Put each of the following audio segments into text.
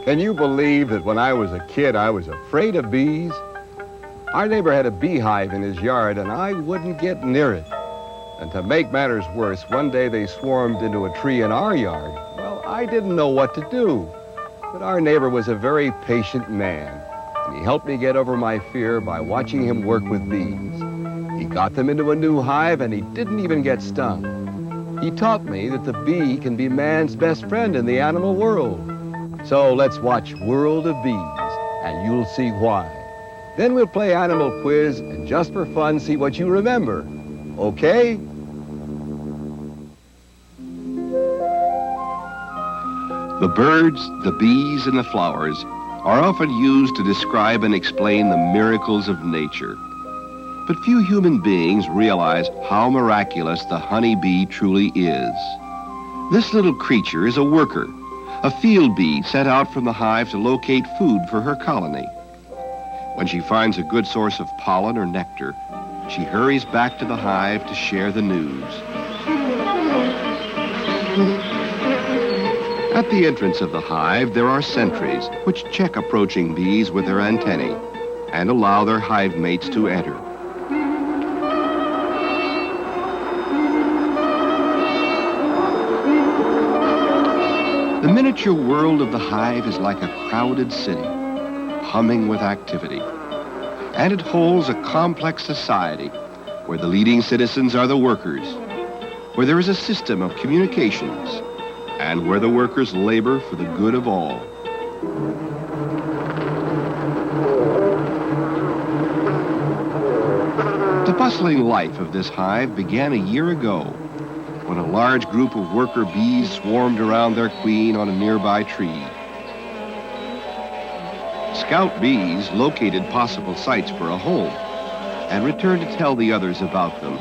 Can you believe that when I was a kid, I was afraid of bees? Our neighbor had a beehive in his yard, and I wouldn't get near it. And to make matters worse, one day they swarmed into a tree in our yard. Well, I didn't know what to do. But our neighbor was a very patient man, and he helped me get over my fear by watching him work with bees. He got them into a new hive, and he didn't even get stung. He taught me that the bee can be man's best friend in the animal world. So let's watch World of Bees, and you'll see why. Then we'll play Animal Quiz, and just for fun, see what you remember. Okay? The birds, the bees, and the flowers are often used to describe and explain the miracles of nature. But few human beings realize how miraculous the honeybee truly is. This little creature is a worker, a field bee sent out from the hive to locate food for her colony. When she finds a good source of pollen or nectar, she hurries back to the hive to share the news. At the entrance of the hive, there are sentries which check approaching bees with their antennae and allow their hive mates to enter. The miniature world of the hive is like a crowded city, humming with activity. And it holds a complex society where the leading citizens are the workers, where there is a system of communications, and where the workers labor for the good of all. The bustling life of this hive began a year ago when a large group of worker bees swarmed around their queen on a nearby tree. Scout bees located possible sites for a home and returned to tell the others about them.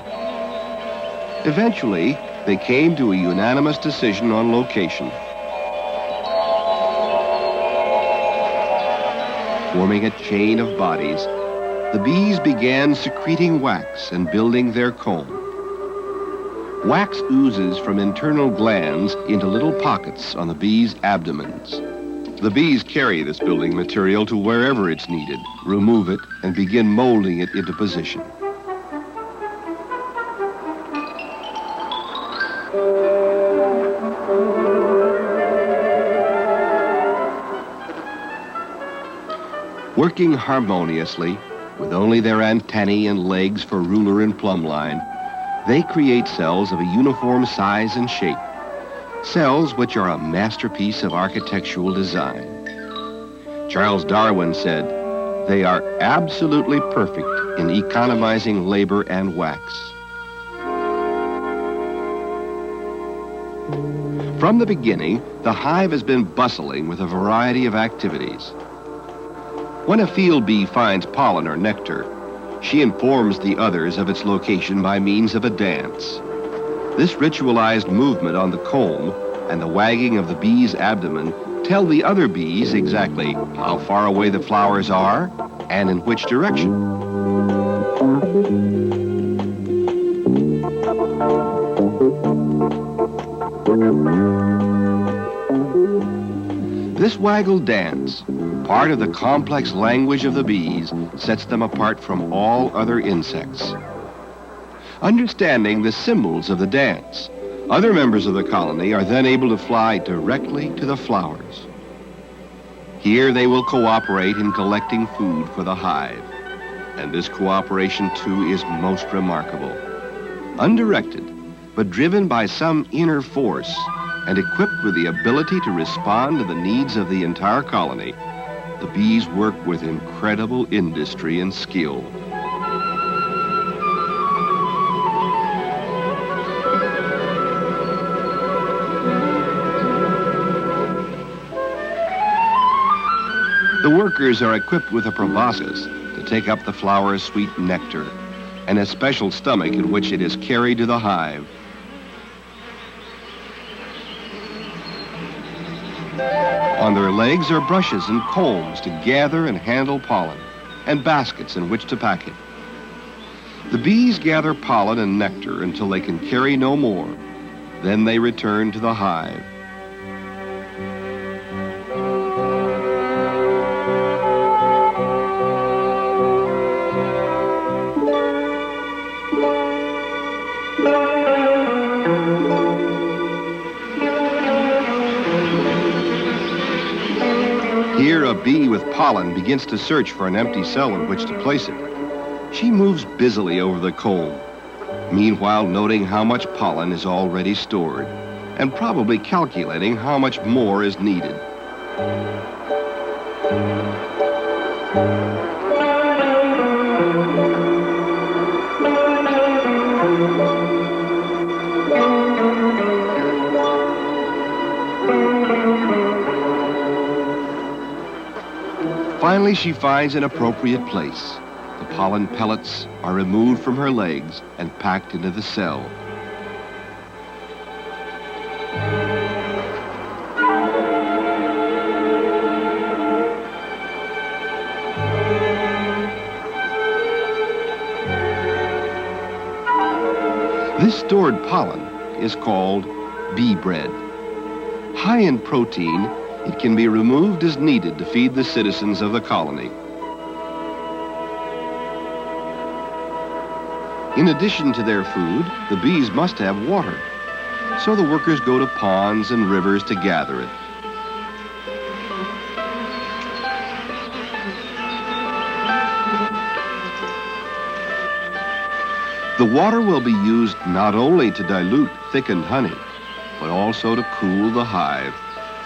Eventually, they came to a unanimous decision on location. Forming a chain of bodies, the bees began secreting wax and building their comb. Wax oozes from internal glands into little pockets on the bees' abdomens. The bees carry this building material to wherever it's needed, remove it, and begin molding it into position. Working harmoniously, with only their antennae and legs for ruler and plumb line, they create cells of a uniform size and shape, cells which are a masterpiece of architectural design. Charles Darwin said, "They are absolutely perfect in economizing labor and wax." From the beginning, the hive has been bustling with a variety of activities. When a field bee finds pollen or nectar, she informs the others of its location by means of a dance. This ritualized movement on the comb and the wagging of the bee's abdomen tell the other bees exactly how far away the flowers are and in which direction. This waggle dance, part of the complex language of the bees, sets them apart from all other insects. Understanding the symbols of the dance, other members of the colony are then able to fly directly to the flowers. Here they will cooperate in collecting food for the hive. And this cooperation, too, is most remarkable. Undirected, but driven by some inner force and equipped with the ability to respond to the needs of the entire colony, the bees work with incredible industry and skill. The workers are equipped with a proboscis to take up the flower's sweet nectar and a special stomach in which it is carried to the hive. On their legs are brushes and combs to gather and handle pollen, and baskets in which to pack it. The bees gather pollen and nectar until they can carry no more. Then they return to the hive. Here, a bee with pollen begins to search for an empty cell in which to place it. She moves busily over the comb, meanwhile noting how much pollen is already stored, and probably calculating how much more is needed. Finally, she finds an appropriate place. The pollen pellets are removed from her legs and packed into the cell. This stored pollen is called bee bread. High in protein, it can be removed as needed to feed the citizens of the colony. In addition to their food, the bees must have water. So the workers go to ponds and rivers to gather it. The water will be used not only to dilute thickened honey, but also to cool the hive.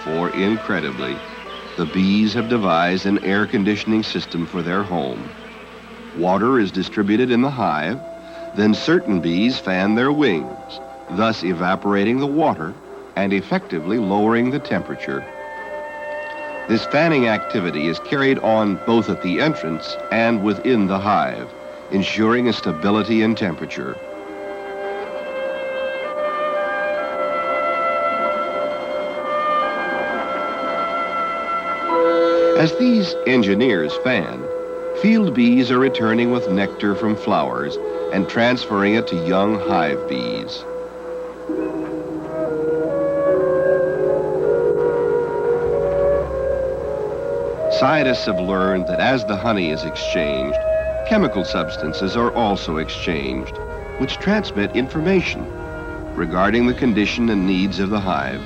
For, incredibly, the bees have devised an air conditioning system for their home. Water is distributed in the hive, then certain bees fan their wings, thus evaporating the water and effectively lowering the temperature. This fanning activity is carried on both at the entrance and within the hive, ensuring a stability in temperature. As these engineers fan, field bees are returning with nectar from flowers and transferring it to young hive bees. Scientists have learned that as the honey is exchanged, chemical substances are also exchanged, which transmit information regarding the condition and needs of the hive.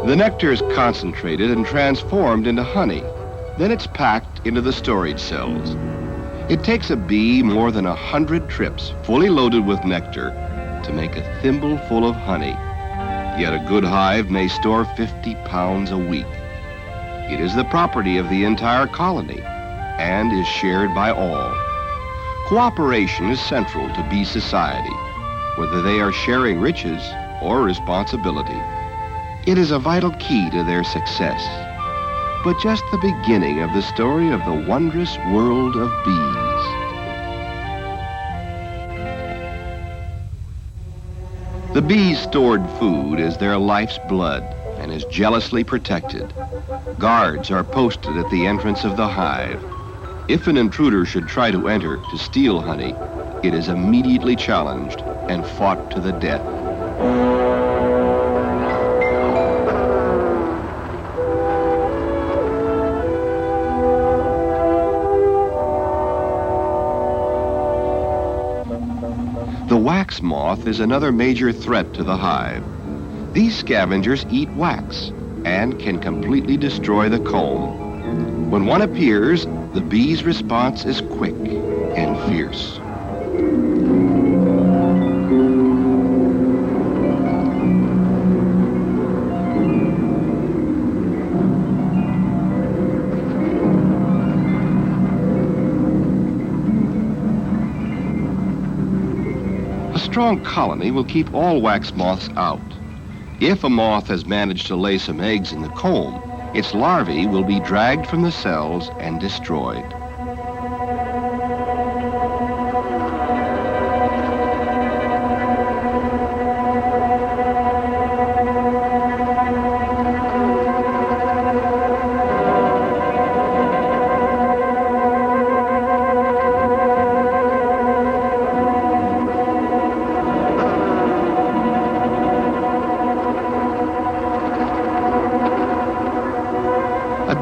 The nectar is concentrated and transformed into honey. Then it's packed into the storage cells. It takes a bee more than 100 trips, fully loaded with nectar, to make a thimble full of honey. Yet a good hive may store 50 pounds a week. It is the property of the entire colony and is shared by all. Cooperation is central to bee society, whether they are sharing riches or responsibility. It is a vital key to their success, but just the beginning of the story of the wondrous world of bees. The bees' stored food is their life's blood and is jealously protected. Guards are posted at the entrance of the hive. If an intruder should try to enter to steal honey, it is immediately challenged and fought to the death. The wax moth is another major threat to the hive. These scavengers eat wax and can completely destroy the comb. When one appears, the bee's response is quick and fierce. A strong colony will keep all wax moths out. If a moth has managed to lay some eggs in the comb, its larvae will be dragged from the cells and destroyed.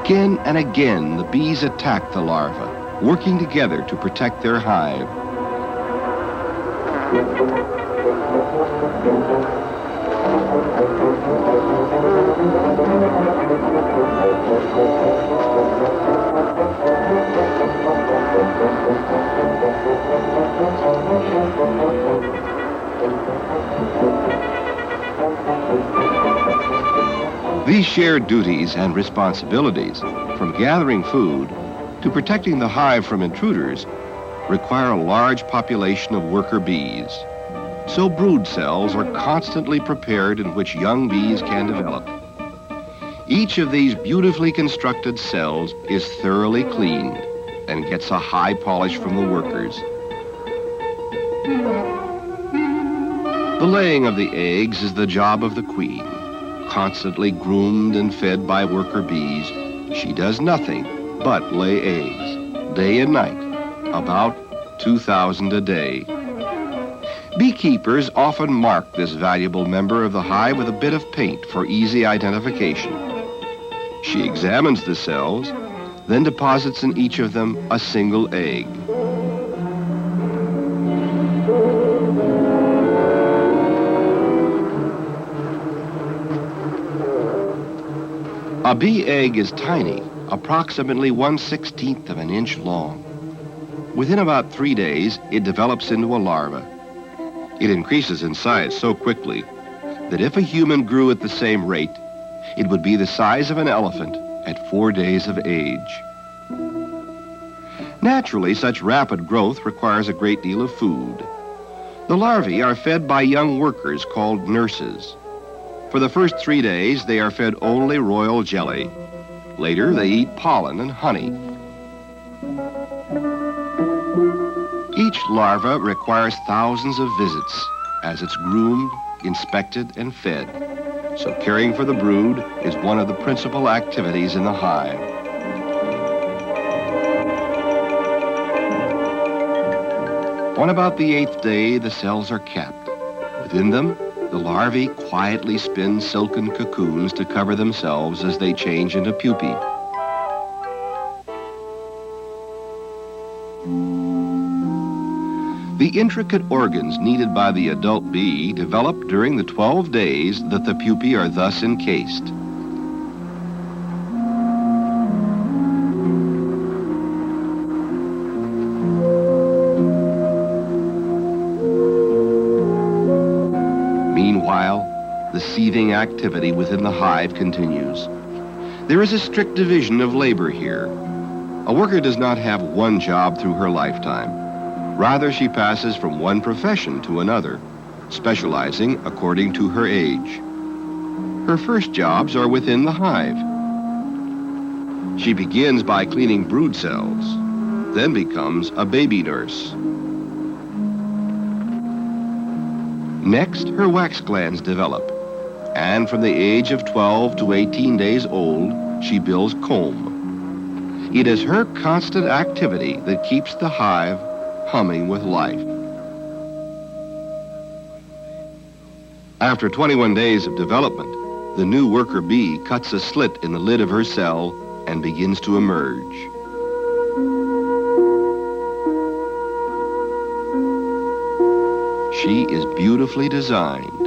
Again and again, the bees attack the larvae, working together to protect their hive. These shared duties and responsibilities, from gathering food to protecting the hive from intruders, require a large population of worker bees. So brood cells are constantly prepared in which young bees can develop. Each of these beautifully constructed cells is thoroughly cleaned and gets a high polish from the workers. The laying of the eggs is the job of the queen. Constantly groomed and fed by worker bees, she does nothing but lay eggs, day and night, about 2,000 a day. Beekeepers often mark this valuable member of the hive with a bit of paint for easy identification. She examines the cells, then deposits in each of them a single egg. A bee egg is tiny, approximately 1/16 of an inch long. Within about 3 days, it develops into a larva. It increases in size so quickly that if a human grew at the same rate, it would be the size of an elephant at 4 days of age. Naturally, such rapid growth requires a great deal of food. The larvae are fed by young workers called nurses. For the first 3 days, they are fed only royal jelly. Later, they eat pollen and honey. Each larva requires thousands of visits as it's groomed, inspected, and fed. So caring for the brood is one of the principal activities in the hive. On about the 8th day, the cells are capped. Within them, the larvae quietly spin silken cocoons to cover themselves as they change into pupae. The intricate organs needed by the adult bee develop during the 12 days that the pupae are thus encased. Meanwhile, the seething activity within the hive continues. There is a strict division of labor here. A worker does not have one job through her lifetime. Rather, she passes from one profession to another, specializing according to her age. Her first jobs are within the hive. She begins by cleaning brood cells, then becomes a baby nurse. Next, her wax glands develop, and from the age of 12 to 18 days old, she builds comb. It is her constant activity that keeps the hive humming with life. After 21 days of development, the new worker bee cuts a slit in the lid of her cell and begins to emerge. She is beautifully designed,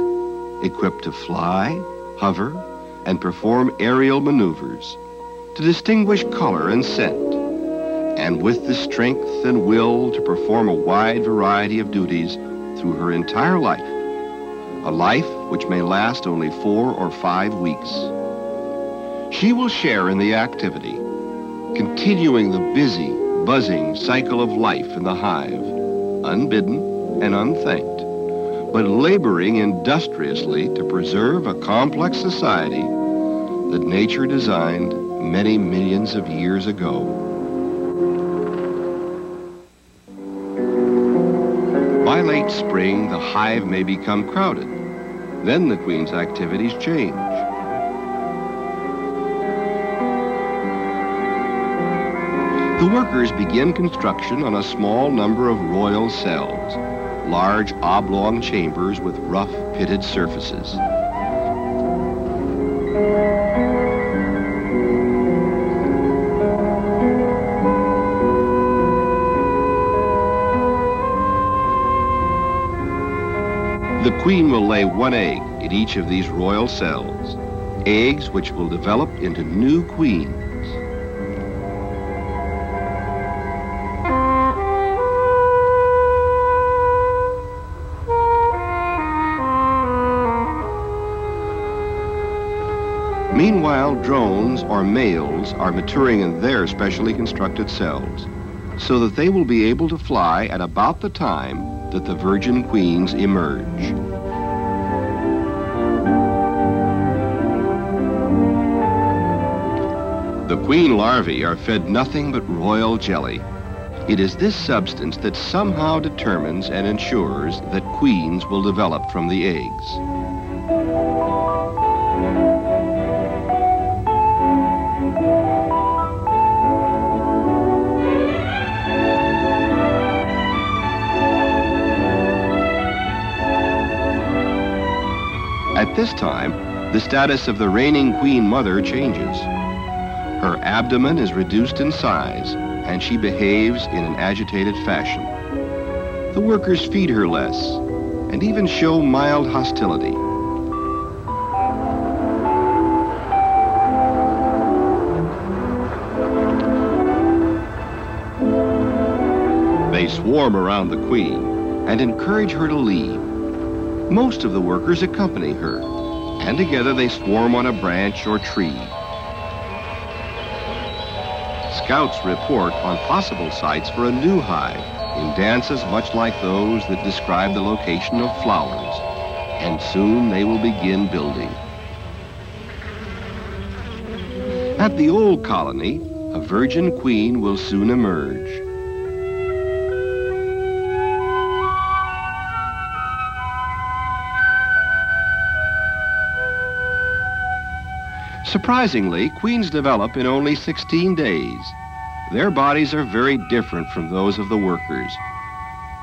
equipped to fly, hover, and perform aerial maneuvers, to distinguish color and scent, and with the strength and will to perform a wide variety of duties through her entire life, a life which may last only 4 or 5 weeks. She will share in the activity, continuing the busy, buzzing cycle of life in the hive, unbidden and unthanked, but laboring industriously to preserve a complex society that nature designed many millions of years ago. By late spring, the hive may become crowded. Then the queen's activities change. The workers begin construction on a small number of royal cells, large oblong chambers with rough pitted surfaces. The queen will lay one egg in each of these royal cells, eggs which will develop into new queens. Meanwhile, drones or males are maturing in their specially constructed cells so that they will be able to fly at about the time that the virgin queens emerge. The queen larvae are fed nothing but royal jelly. It is this substance that somehow determines and ensures that queens will develop from the eggs. At this time, the status of the reigning queen mother changes. Her abdomen is reduced in size, and she behaves in an agitated fashion. The workers feed her less, and even show mild hostility. They swarm around the queen and encourage her to leave. Most of the workers accompany her, and together they swarm on a branch or tree. Scouts report on possible sites for a new hive in dances much like those that describe the location of flowers, and soon they will begin building. At the old colony, a virgin queen will soon emerge. Surprisingly, queens develop in only 16 days. Their bodies are very different from those of the workers.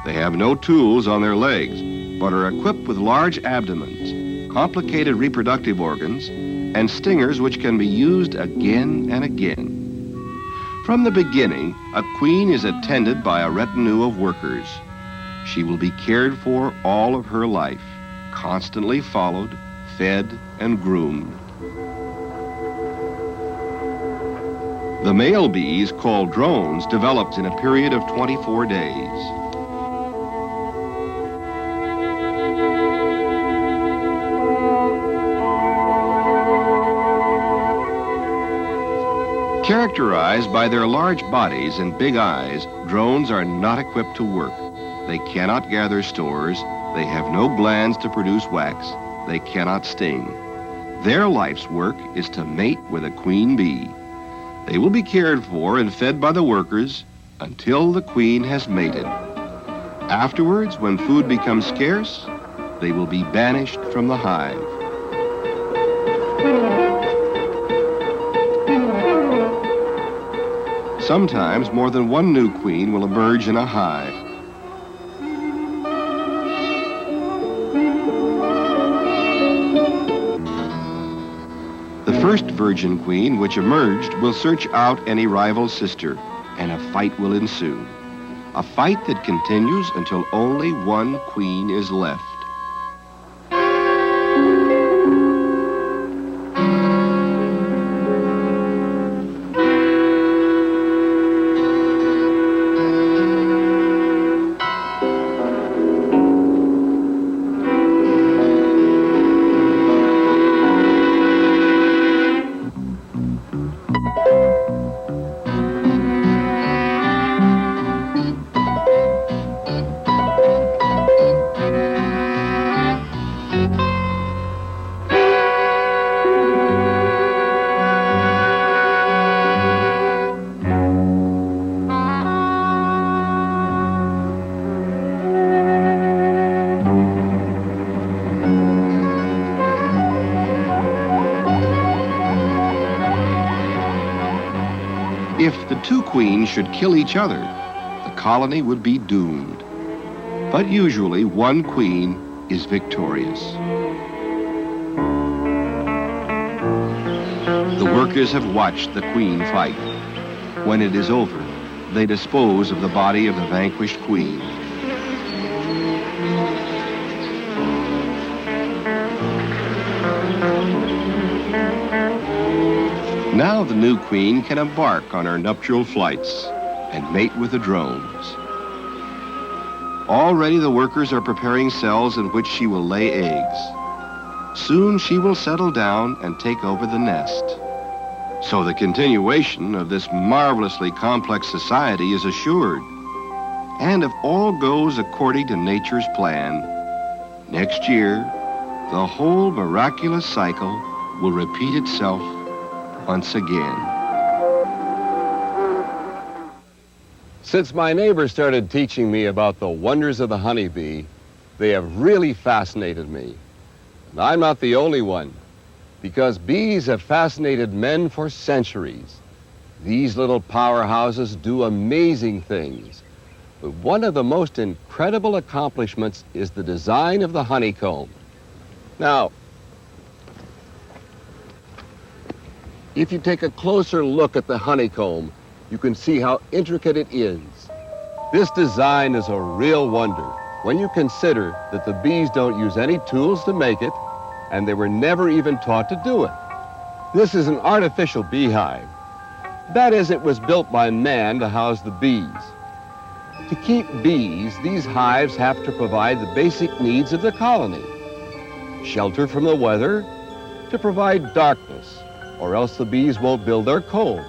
They have no tools on their legs, but are equipped with large abdomens, complicated reproductive organs, and stingers which can be used again and again. From the beginning, a queen is attended by a retinue of workers. She will be cared for all of her life, constantly followed, fed, and groomed. The male bees, called drones, developed in a period of 24 days. Characterized by their large bodies and big eyes, drones are not equipped to work. They cannot gather stores, they have no glands to produce wax, they cannot sting. Their life's work is to mate with a queen bee. They will be cared for and fed by the workers until the queen has mated. Afterwards, when food becomes scarce, they will be banished from the hive. Sometimes more than one new queen will emerge in a hive. The first virgin queen which emerged will search out any rival sister, and a fight will ensue. A fight that continues until only one queen is left. If the two queens should kill each other, the colony would be doomed. But usually one queen is victorious. The workers have watched the queen fight. When it is over, they dispose of the body of the vanquished queen. Now the new queen can embark on her nuptial flights and mate with the drones. Already the workers are preparing cells in which she will lay eggs. Soon she will settle down and take over the nest. So the continuation of this marvelously complex society is assured. And if all goes according to nature's plan, next year, the whole miraculous cycle will repeat itself once again. Since my neighbors started teaching me about the wonders of the honeybee, they have really fascinated me. And I'm not the only one, because bees have fascinated men for centuries. These little powerhouses do amazing things. But one of the most incredible accomplishments is the design of the honeycomb. Now, if you take a closer look at the honeycomb, you can see how intricate it is. This design is a real wonder when you consider that the bees don't use any tools to make it, and they were never even taught to do it. This is an artificial beehive. That is, it was built by man to house the bees. To keep bees, these hives have to provide the basic needs of the colony. Shelter from the weather, to provide darkness, or else the bees won't build their comb,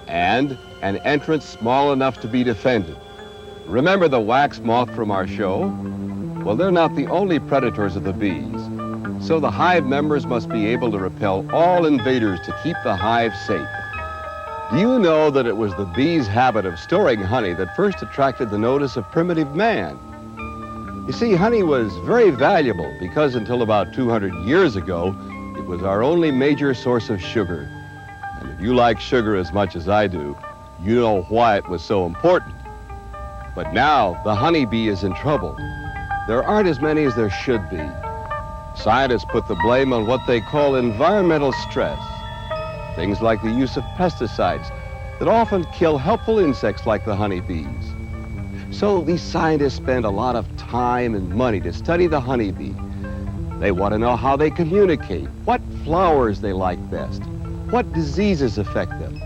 and an entrance small enough to be defended. Remember the wax moth from our show? Well, they're not the only predators of the bees, so the hive members must be able to repel all invaders to keep the hive safe. Do you know that it was the bees' habit of storing honey that first attracted the notice of primitive man? You see, honey was very valuable because until about 200 years ago, it was our only major source of sugar. And if you like sugar as much as I do, you know why it was so important. But now the honeybee is in trouble. There aren't as many as there should be. Scientists put the blame on what they call environmental stress. Things like the use of pesticides that often kill helpful insects like the honeybees. So these scientists spend a lot of time and money to study the honeybee. They want to know how they communicate, what flowers they like best, what diseases affect them,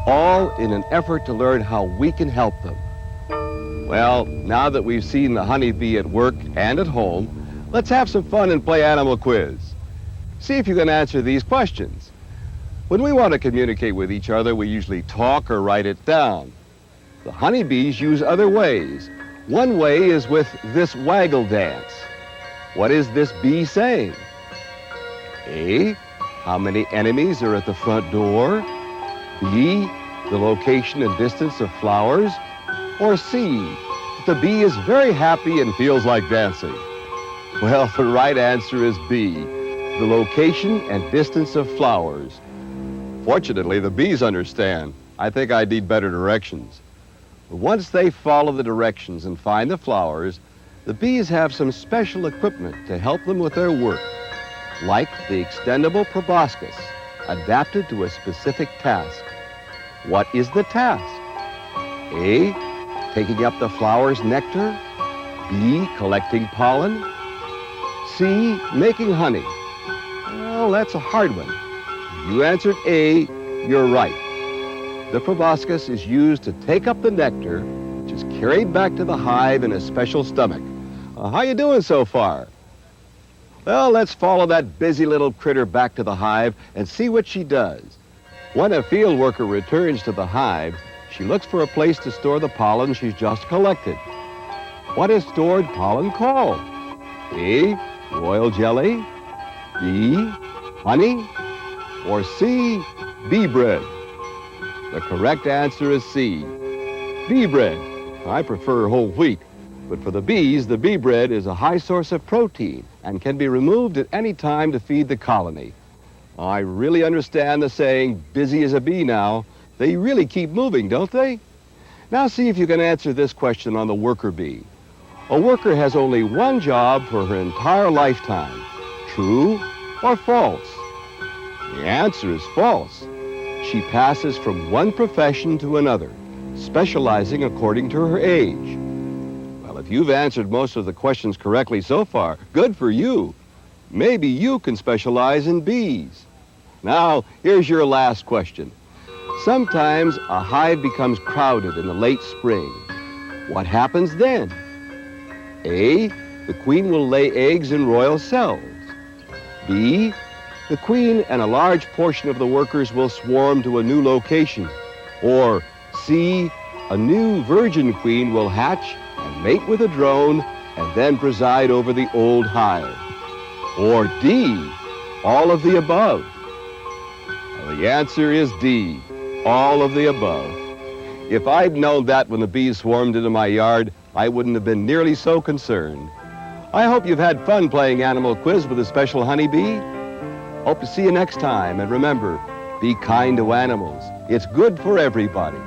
all in an effort to learn how we can help them. Well, now that we've seen the honeybee at work and at home, let's have some fun and play animal quiz. See if you can answer these questions. When we want to communicate with each other, we usually talk or write it down. The honeybees use other ways. One way is with this waggle dance. What is this bee saying? A, how many enemies are at the front door? B, the location and distance of flowers? Or C, the bee is very happy and feels like dancing? Well, the right answer is B, the location and distance of flowers. Fortunately, the bees understand. I think I need better directions. But once they follow the directions and find the flowers, the bees have some special equipment to help them with their work, like the extendable proboscis, adapted to a specific task. What is the task? A, taking up the flower's nectar. B, collecting pollen. C, making honey. Well, that's a hard one. You answered A, you're right. The proboscis is used to take up the nectar, which is carried back to the hive in a special stomach. How you doing so far? Well, let's follow that busy little critter back to the hive and see what she does. When a field worker returns to the hive, she looks for a place to store the pollen she's just collected. What is stored pollen called? A, royal jelly. B, honey. Or C, bee bread. The correct answer is C, bee bread. I prefer whole wheat, but for the bees, the bee bread is a high source of protein and can be removed at any time to feed the colony. I really understand the saying, busy as a bee now. They really keep moving, don't they? Now see if you can answer this question on the worker bee. A worker has only one job for her entire lifetime. True or false? The answer is false. She passes from one profession to another, specializing according to her age. Well, if you've answered most of the questions correctly so far, good for you. Maybe you can specialize in bees. Now, here's your last question. Sometimes a hive becomes crowded in the late spring. What happens then? A, the queen will lay eggs in royal cells. B, the queen and a large portion of the workers will swarm to a new location. Or C, a new virgin queen will hatch and mate with a drone and then preside over the old hive. Or D, all of the above. Well, the answer is D, all of the above. If I'd known that when the bees swarmed into my yard, I wouldn't have been nearly so concerned. I hope you've had fun playing Animal Quiz with a special honeybee. Hope to see you next time, and remember, be kind to animals. It's good for everybody.